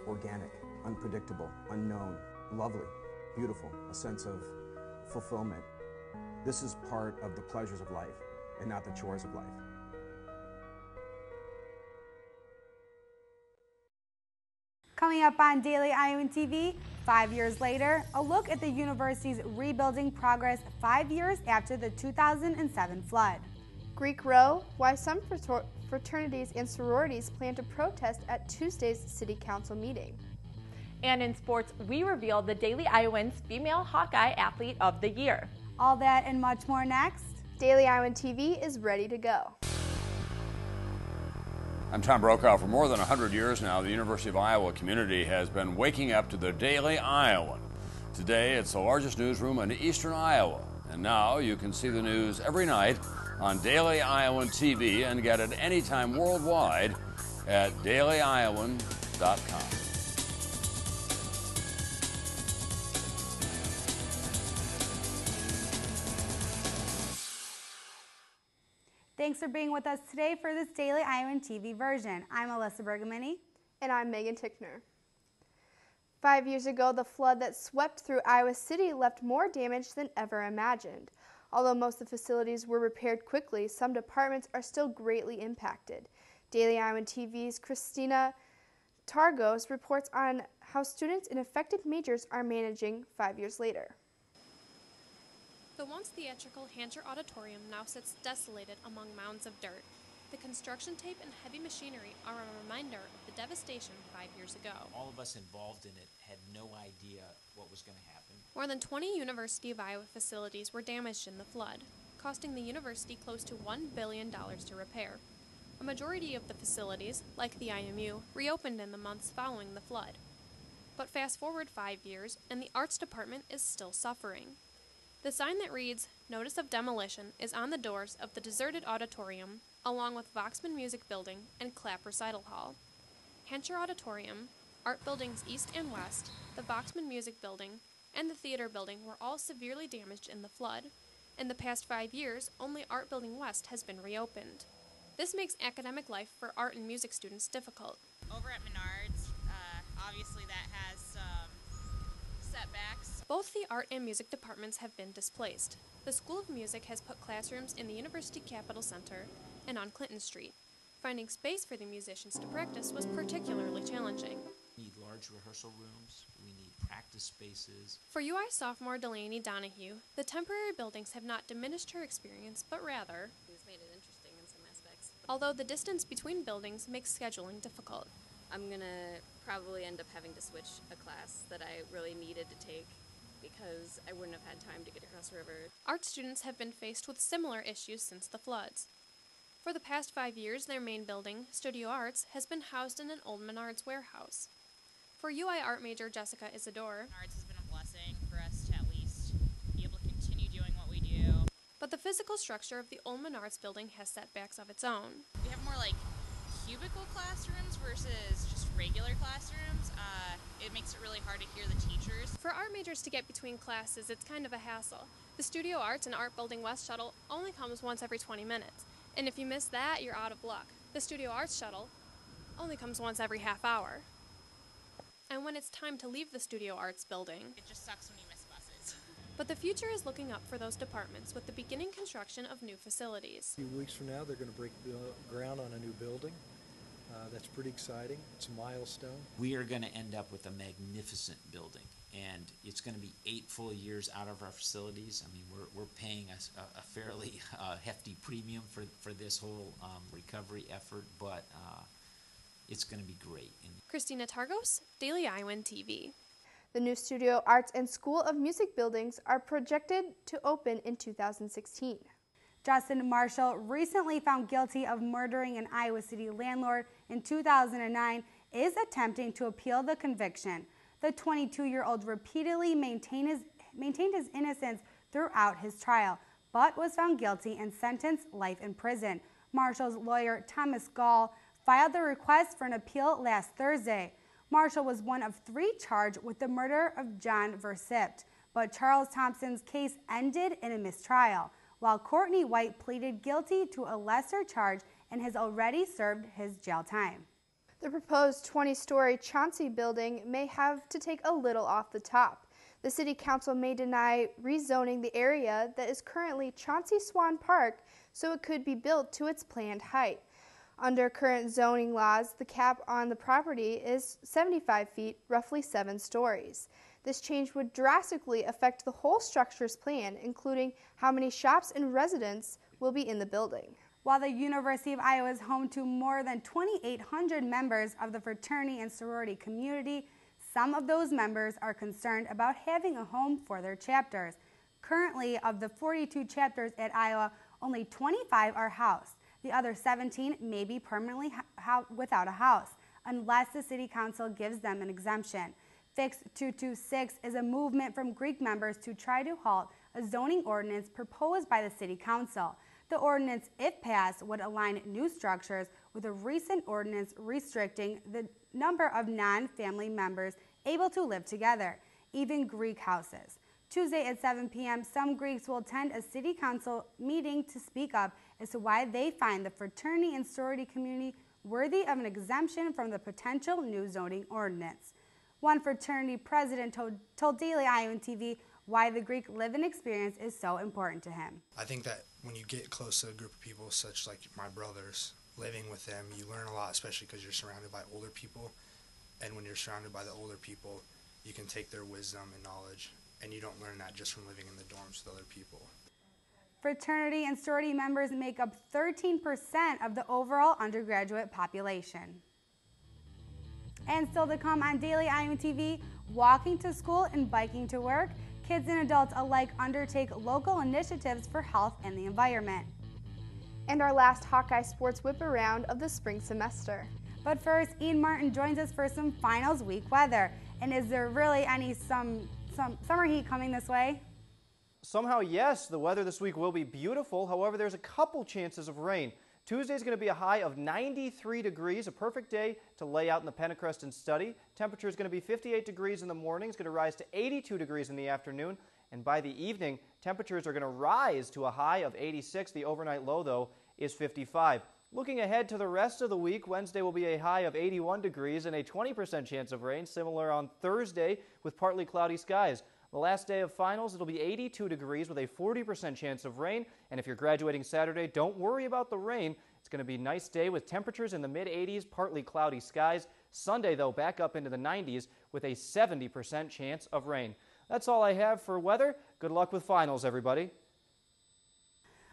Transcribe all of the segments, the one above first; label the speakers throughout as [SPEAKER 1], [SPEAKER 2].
[SPEAKER 1] organic, unpredictable, unknown, lovely, beautiful, a sense of fulfillment. This is part of the pleasures of life and not the chores of life.
[SPEAKER 2] Coming up on Daily Iowan TV, 5 years later, a look at the university's rebuilding progress 5 years after the 2007 flood.
[SPEAKER 3] Greek Row, why some fraternities and sororities plan to protest at Tuesday's City Council meeting.
[SPEAKER 4] And in sports, we reveal the Daily Iowan's Female Hawkeye Athlete of the Year.
[SPEAKER 2] All that and much more next.
[SPEAKER 3] Daily Iowan TV is ready to go.
[SPEAKER 5] I'm Tom Brokaw. For more than 100 years now, the University of Iowa community has been waking up to the Daily Iowan. Today, it's the largest newsroom in eastern Iowa. And now you can see the news every night on Daily Iowan TV and get it anytime worldwide at dailyiowan.com.
[SPEAKER 2] Thanks for being with us today for this Daily Iowan TV version. I'm Alyssa Bergamini.
[SPEAKER 3] And I'm Megan Tickner. 5 years ago, the flood that swept through Iowa City left more damage than ever imagined. Although most of the facilities were repaired quickly, some departments are still greatly impacted. Daily Iowan TV's Christina Targos reports on how students in affected majors are managing 5 years later.
[SPEAKER 6] The once theatrical Hancher Auditorium now sits desolated among mounds of dirt. The construction tape and heavy machinery are a reminder of the devastation 5 years ago.
[SPEAKER 7] All of us involved in it had no idea what was going to happen.
[SPEAKER 6] More than 20 University of Iowa facilities were damaged in the flood, costing the university close to $1 billion to repair. A majority of the facilities, like the IMU, reopened in the months following the flood. But fast forward 5 years, and the arts department is still suffering. The sign that reads, "Notice of Demolition," is on the doors of the deserted auditorium, along with Voxman Music Building and Clapp Recital Hall. Hancher Auditorium, Art Buildings East and West, the Voxman Music Building, and the Theater Building were all severely damaged in the flood. In the past 5 years, only Art Building West has been reopened. This makes academic life for art and music students difficult.
[SPEAKER 8] Over at Menards, obviously that has some setbacks.
[SPEAKER 6] Both the art and music departments have been displaced. The School of Music has put classrooms in the University Capitol Center and on Clinton Street. Finding space for the musicians to practice was particularly challenging.
[SPEAKER 7] We need large rehearsal rooms, we need practice spaces.
[SPEAKER 6] For UI sophomore Delaney Donahue, the temporary buildings have not diminished her experience, but rather,
[SPEAKER 9] it's made it interesting in some aspects.
[SPEAKER 6] Although the distance between buildings makes scheduling difficult.
[SPEAKER 9] I'm going to probably end up having to switch a class that I really needed to take because I wouldn't have had time to get across the river.
[SPEAKER 6] Art students have been faced with similar issues since the floods. For the past 5 years, their main building, Studio Arts, has been housed in an old Menards warehouse. For UI art major Jessica Isidore,
[SPEAKER 8] Menards has been a blessing for us to at least be able to continue doing what we do.
[SPEAKER 6] But the physical structure of the old Menards building has setbacks of its own.
[SPEAKER 8] We have more like cubicle classrooms versus just regular classrooms. It makes it really hard to hear the teachers.
[SPEAKER 6] For art majors to get between classes, it's kind of a hassle. The Studio Arts and Art Building West shuttle only comes once every 20 minutes. And if you miss that, you're out of luck. The Studio Arts shuttle only comes once every half hour. And when it's time to leave the Studio Arts building,
[SPEAKER 8] it just sucks when you miss buses.
[SPEAKER 6] But the future is looking up for those departments with the beginning construction of new facilities.
[SPEAKER 10] A few weeks from now, they're going to break ground on a new building. That's pretty exciting. It's a milestone.
[SPEAKER 7] We are going to end up with a magnificent building, and it's going to be 8 full years out of our facilities. I mean, we're paying a fairly hefty premium for this whole recovery effort, but it's going to be great.
[SPEAKER 6] Christina Targos, Daily Iowan TV.
[SPEAKER 3] The new Studio Arts and School of Music buildings are projected to open in 2016.
[SPEAKER 2] Justin Marshall, recently found guilty of murdering an Iowa City landlord in 2009, is attempting to appeal the conviction. The 22-year-old repeatedly maintained his innocence throughout his trial, but was found guilty and sentenced life in prison. Marshall's lawyer, Thomas Gall, filed the request for an appeal last Thursday. Marshall was one of 3 charged with the murder of John Versipt, but Charles Thompson's case ended in a mistrial, while Courtney White pleaded guilty to a lesser charge and has already served his jail time.
[SPEAKER 3] The proposed 20-story Chauncey building may have to take a little off the top. The City Council may deny rezoning the area that is currently Chauncey Swan Park so it could be built to its planned height. Under current zoning laws, the cap on the property is 75 feet, roughly 7 stories. This change would drastically affect the whole structure's plan, including how many shops and residents will be in the building.
[SPEAKER 2] While the University of Iowa is home to more than 2,800 members of the fraternity and sorority community, some of those members are concerned about having a home for their chapters. Currently, of the 42 chapters at Iowa, only 25 are housed. The other 17 may be permanently without a house, unless the City Council gives them an exemption. Fix 226 is a movement from Greek members to try to halt a zoning ordinance proposed by the City Council. The ordinance, if passed, would align new structures with a recent ordinance restricting the number of non-family members able to live together, even Greek houses. Tuesday at 7 p.m., some Greeks will attend a City Council meeting to speak up as to why they find the fraternity and sorority community worthy of an exemption from the potential new zoning ordinance. One fraternity president told Daily Iowan TV why the Greek live-in experience is so important to him.
[SPEAKER 11] I think that when you get close to a group of people such like my brothers, living with them, you learn a lot, especially because you're surrounded by older people. And when you're surrounded by the older people, you can take their wisdom and knowledge, and you don't learn that just from living in the dorms with other people.
[SPEAKER 2] Fraternity and sorority members make up 13% of the overall undergraduate population. And still to come on Daily Iowan TV, walking to school and biking to work, kids and adults alike undertake local initiatives for health and the environment.
[SPEAKER 3] And our last Hawkeye Sports Whip Around of the spring semester.
[SPEAKER 2] But first, Ian Martin joins us for some finals week weather. And is there really any some summer heat coming this way?
[SPEAKER 12] Somehow, yes, the weather this week will be beautiful. However, there's a couple chances of rain. Tuesday is going to be a high of 93 degrees, a perfect day to lay out in the Pentecrest and study. Temperature is going to be 58 degrees in the morning. It's going to rise to 82 degrees in the afternoon. And by the evening, temperatures are going to rise to a high of 86. The overnight low, though, is 55. Looking ahead to the rest of the week, Wednesday will be a high of 81 degrees and a 20% chance of rain, similar on Thursday with partly cloudy skies. The last day of finals, it'll be 82 degrees with a 40% chance of rain. And if you're graduating Saturday, don't worry about the rain. It's going to be a nice day with temperatures in the mid-80s, partly cloudy skies. Sunday, though, back up into the 90s with a 70% chance of rain. That's all I have for weather. Good luck with finals, everybody.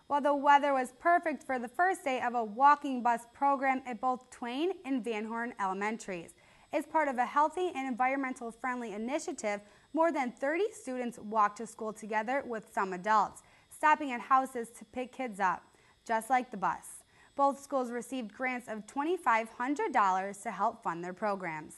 [SPEAKER 2] Well, the weather was perfect for the first day of a walking bus program at both Twain and Van Horn Elementaries. As part of a healthy and environmental friendly initiative, more than 30 students walked to school together with some adults, stopping at houses to pick kids up, just like the bus. Both schools received grants of $2,500 to help fund their programs.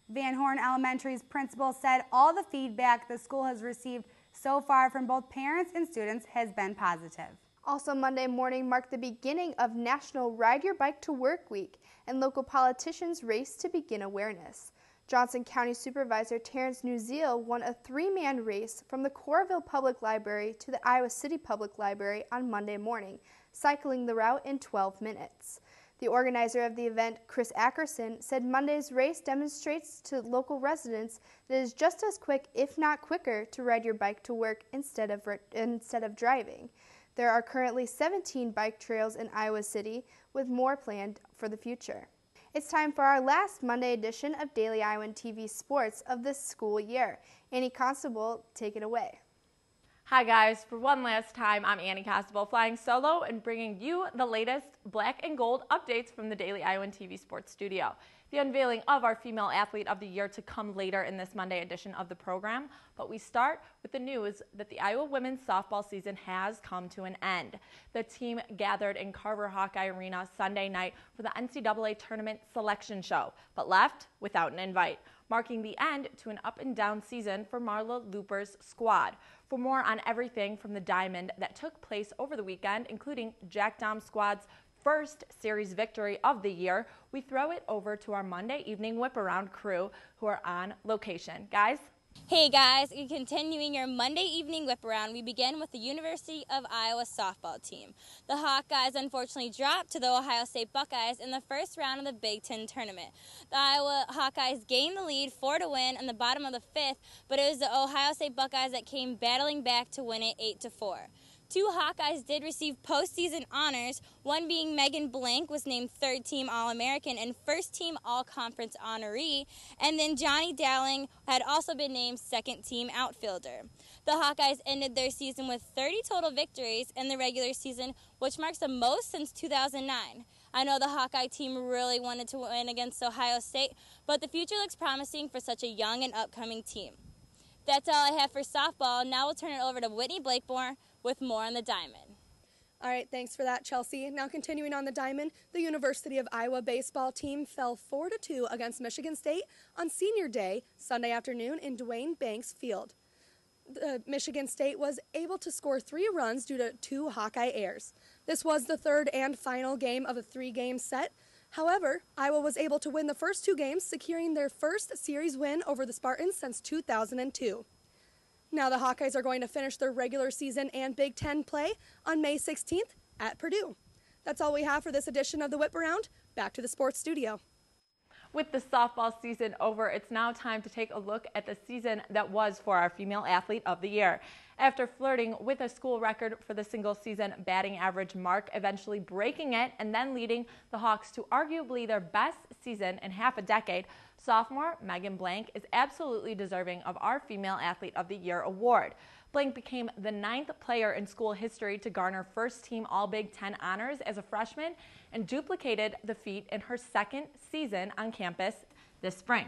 [SPEAKER 2] Van Horn Elementary's principal said all the feedback the school has received so far from both parents and students has been positive.
[SPEAKER 3] Also, Monday morning marked the beginning of National Ride Your Bike to Work Week, and local politicians raced to begin awareness. Johnson County Supervisor Terrence Newzeal won a 3-man race from the Coralville Public Library to the Iowa City Public Library on Monday morning, cycling the route in 12 minutes. The organizer of the event, Chris Ackerson, said Monday's race demonstrates to local residents that it is just as quick, if not quicker, to ride your bike to work instead of driving. There are currently 17 bike trails in Iowa City, with more planned for the future. It's time for our last Monday edition of Daily Iowan TV Sports of this school year. Annie Constable, take it away.
[SPEAKER 4] Hi guys, for one last time, I'm Annie Constable flying solo and bringing you the latest black and gold updates from the Daily Iowan TV Sports Studio. The unveiling of our Female Athlete of the Year to come later in this Monday edition of the program, but we start with the news that the Iowa women's softball season has come to an end. The team gathered in Carver Hawkeye Arena Sunday night for the NCAA Tournament Selection Show, but left without an invite, marking the end to an up-and-down season for Marla Looper's squad. For more on everything from the Diamond that took place over the weekend, including Jack Dom's squad's first series victory of the year, we throw it over to our Monday evening whip-around crew who are on location. Guys,
[SPEAKER 13] Hey guys, continuing your Monday evening whip around, we begin with the University of Iowa softball team. The Hawkeyes unfortunately dropped to the Ohio State Buckeyes in the first round of the Big Ten tournament. The Iowa Hawkeyes gained the lead 4-0 in the bottom of the fifth, but it was the Ohio State Buckeyes that came battling back to win it 8-4. Two Hawkeyes did receive postseason honors, one being Megan Blank was named third-team All-American and first-team All-Conference honoree, and then Johnny Dowling had also been named second-team outfielder. The Hawkeyes ended their season with 30 total victories in the regular season, which marks the most since 2009. I know the Hawkeye team really wanted to win against Ohio State, but the future looks promising for such a young and upcoming team. That's all I have for softball. Now we'll turn it over to Whitney Blakemore with more on the diamond.
[SPEAKER 14] All right, thanks for that, Chelsea. Now continuing on the diamond, the University of Iowa baseball team fell 4-2 against Michigan State on Senior Day, Sunday afternoon in Dwayne Banks Field. Michigan State was able to score 3 runs due to 2 Hawkeye errors. This was the third and final game of a 3-game set. However, Iowa was able to win the first 2 games, securing their first series win over the Spartans since 2002. Now the Hawkeyes are going to finish their regular season and Big Ten play on May 16th at Purdue. That's all we have for this edition of the Whip Around. Back to the sports studio.
[SPEAKER 4] With the softball season over, it's now time to take a look at the season that was for our Female Athlete of the Year. After flirting with a school record for the single-season batting average mark, eventually breaking it and then leading the Hawks to arguably their best season in half a decade, sophomore Megan Blank is absolutely deserving of our Female Athlete of the Year award. Blank became the 9th player in school history to garner first-team All-Big Ten honors as a freshman and duplicated the feat in her second season on campus this spring.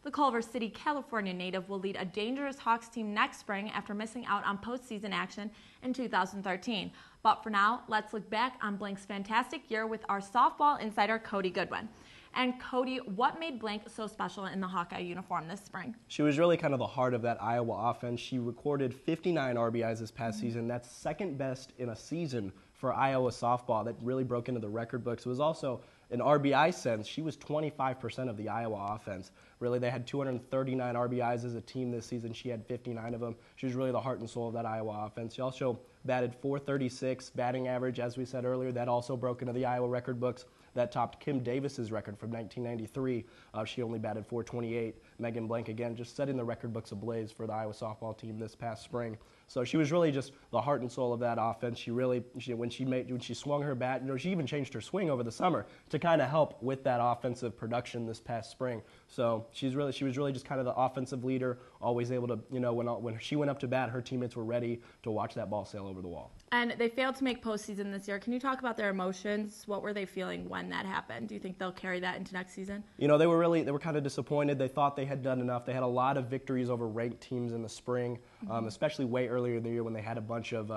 [SPEAKER 4] The Culver City, California native will lead a dangerous Hawks team next spring after missing out on postseason action in 2013. But for now, let's look back on Blank's fantastic year with our softball insider, Cody Goodwin. And Cody, what made Blank so special in the Hawkeye uniform this spring?
[SPEAKER 15] She was really kind of the heart of that Iowa offense. She recorded 59 RBIs this past season. That's second best in a season for Iowa softball. That really broke into the record books. It was also, in RBI sense, she was 25% of the Iowa offense. Really, they had 239 RBIs as a team this season. She had 59 of them. She was really the heart and soul of that Iowa offense. She also batted .436 batting average, as we said earlier. That also broke into the Iowa record books. That topped Kim Davis's record from 1993. She only batted .428. Megan Blank, again, just setting the record books ablaze for the Iowa softball team this past spring. So she was really just the heart and soul of that offense. When she swung her bat, she even changed her swing over the summer to kind of help with that offensive production this past spring. So she was really just kind of the offensive leader, always able to, when she went up to bat, her teammates were ready to watch that ball sail over the wall.
[SPEAKER 4] And they failed to make postseason this year. Can you talk about their emotions? What were they feeling when that happened? Do you think they'll carry that into next season?
[SPEAKER 15] They were kind of disappointed. They thought they had done enough. They had a lot of victories over ranked teams in the spring, especially way earlier in the year when they had a bunch of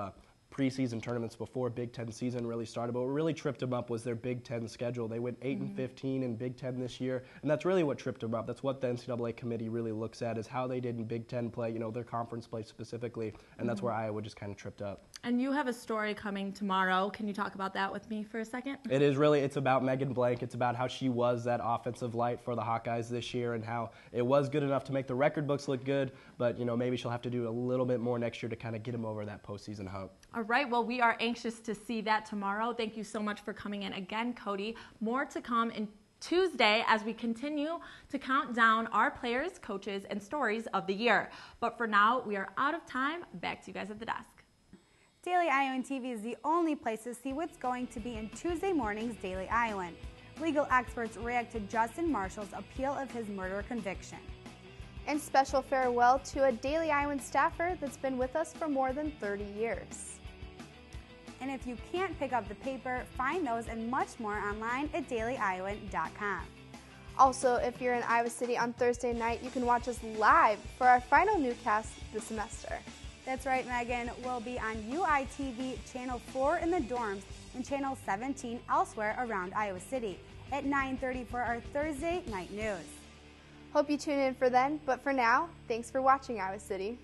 [SPEAKER 15] preseason tournaments before Big Ten season really started. But what really tripped them up was their Big Ten schedule. They went 8-15 in Big Ten this year, and that's really what tripped them up. That's what the NCAA committee really looks at, is how they did in Big Ten play, their conference play specifically, and that's where Iowa just kind of tripped up.
[SPEAKER 4] And you have a story coming tomorrow. Can you talk about that with me for a second?
[SPEAKER 15] It's about Megan Blank. It's about how she was that offensive light for the Hawkeyes this year and how it was good enough to make the record books look good, but maybe she'll have to do a little bit more next year to kind of get them over that postseason hump.
[SPEAKER 4] All right, well, we are anxious to see that tomorrow. Thank you so much for coming in again, Cody. More to come in Tuesday as we continue to count down our players, coaches, and stories of the year. But for now, we are out of time. Back to you guys at the desk.
[SPEAKER 2] Daily Iowan TV is the only place to see what's going to be in Tuesday morning's Daily Iowan. Legal experts react to Justin Marshall's appeal of his murder conviction.
[SPEAKER 3] And special farewell to a Daily Iowan staffer that's been with us for more than 30 years.
[SPEAKER 2] And if you can't pick up the paper, find those and much more online at dailyiowan.com.
[SPEAKER 3] Also, if you're in Iowa City on Thursday night, you can watch us live for our final newscast this semester.
[SPEAKER 2] That's right, Megan. We'll be on UITV Channel 4 in the dorms and Channel 17 elsewhere around Iowa City at 9:30 for our Thursday night news.
[SPEAKER 3] Hope you tune in for then, but for now, thanks for watching Iowa City.